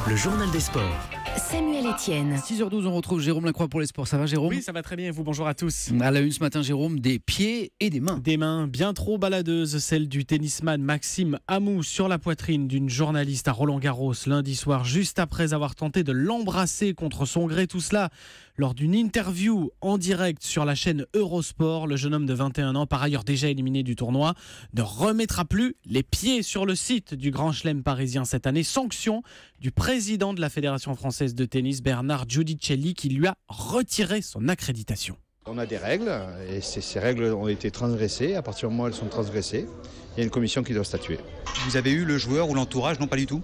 Le journal des sports. Samuel Etienne. 6h12, on retrouve Jérôme Lacroix pour les sports. Ça va, Jérôme? Oui, ça va très bien et vous, bonjour à tous. À la une ce matin, Jérôme, des pieds et des mains. Des mains bien trop baladeuses, celle du tennisman Maxime Amou sur la poitrine d'une journaliste à Roland-Garros lundi soir, juste après avoir tenté de l'embrasser contre son gré. Tout cela lors d'une interview en direct sur la chaîne Eurosport. Le jeune homme de 21 ans, par ailleurs déjà éliminé du tournoi, ne remettra plus les pieds sur le site du Grand Chelem parisien cette année. Sanction du président de la Fédération française de tennis, Bernard Giudicelli, qui lui a retiré son accréditation. On a des règles et ces règles ont été transgressées. À partir du moment où elles sont transgressées, il y a une commission qui doit statuer. Vous avez eu le joueur ou l'entourage? Non, pas du tout.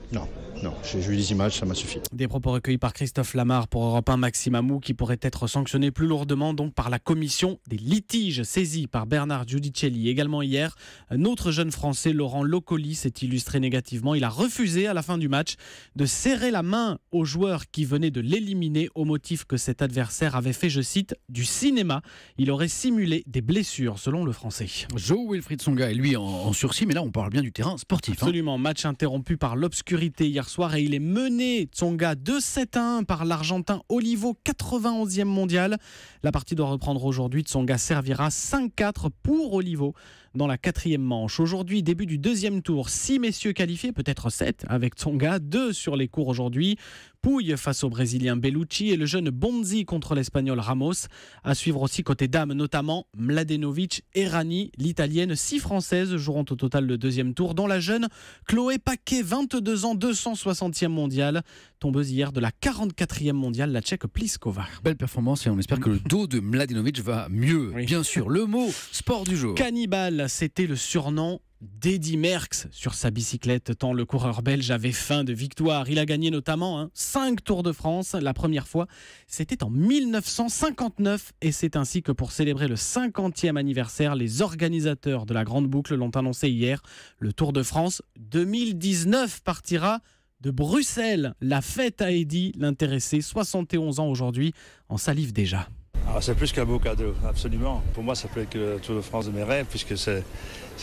Non, j'ai vu les images, ça m'a suffi. Des propos recueillis par Christophe Lamarre pour Europe 1. Maxime Amou qui pourrait être sanctionné plus lourdement donc par la commission des litiges saisie par Bernard Giudicelli. Également hier, un autre jeune Français, Laurent Locoli, s'est illustré négativement. Il a refusé à la fin du match de serrer la main au joueur qui venait de l'éliminer au motif que cet adversaire avait fait, je cite, du cinéma. Il aurait simulé des blessures selon le Français. Jo-Wilfried Tsonga est lui en sursis, mais là on parle bien du terrain sportif. Absolument, match interrompu par l'obscurité hier soir et il est mené, Tsonga, 2-7-1 par l'Argentin Olivo, 91e mondial. La partie doit reprendre aujourd'hui. Tsonga servira 5-4 pour Olivo dans la 4e manche. Aujourd'hui, début du deuxième tour. 6 messieurs qualifiés, peut-être 7 avec Tsonga, 2 sur les cours aujourd'hui. Pouille face au Brésilien Bellucci et le jeune Bonzi contre l'Espagnol Ramos. À suivre aussi côté dames, notamment Mladenovic et Rani. L'Italienne, 6 Françaises joueront au total le deuxième tour, dont la jeune Chloé Paquet, 22 ans, 260e mondiale. Tombeuse hier de la 44e mondiale, la Tchèque Pliskova. Belle performance et on espère que le dos de Mladenovic va mieux. Oui. Bien sûr, le mot sport du jour. Cannibale, c'était le surnom d'Eddy Merckx sur sa bicyclette, tant le coureur belge avait faim de victoire. Il a gagné notamment 5 Tours de France. La première fois, c'était en 1959 et c'est ainsi que pour célébrer le 50e anniversaire, les organisateurs de la Grande Boucle l'ont annoncé hier. Le Tour de France 2019 partira de Bruxelles. La fête à Eddy, l'intéressé, 71 ans aujourd'hui, en salive déjà. Alors c'est plus qu'un beau cadeau, absolument. Pour moi, ça peut être le Tour de France de mes rêves, puisque c'est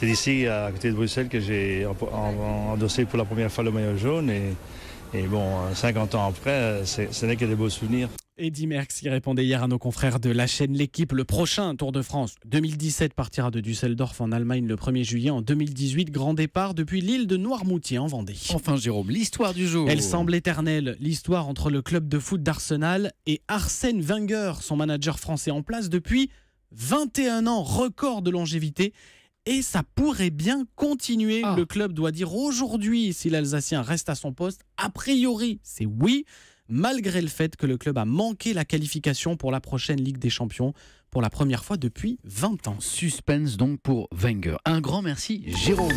d'ici, à côté de Bruxelles, que j'ai endossé pour la première fois le maillot jaune. Et bon, 50 ans après, ce n'est que des beaux souvenirs. Eddy Merckx qui répondait hier à nos confrères de la chaîne L'Équipe. Le prochain Tour de France 2017 partira de Düsseldorf en Allemagne le 1er juillet. En 2018, grand départ depuis l'île de Noirmoutier en Vendée. Enfin, Jérôme, l'histoire du jour. Elle semble éternelle, l'histoire entre le club de foot d'Arsenal et Arsène Wenger, son manager français en place depuis 21 ans, record de longévité. Et ça pourrait bien continuer. Le club doit dire aujourd'hui si l'Alsacien reste à son poste. A priori, c'est oui, malgré le fait que le club a manqué la qualification pour la prochaine Ligue des Champions pour la première fois depuis 20 ans. Suspense donc pour Wenger. Un grand merci, Jérôme.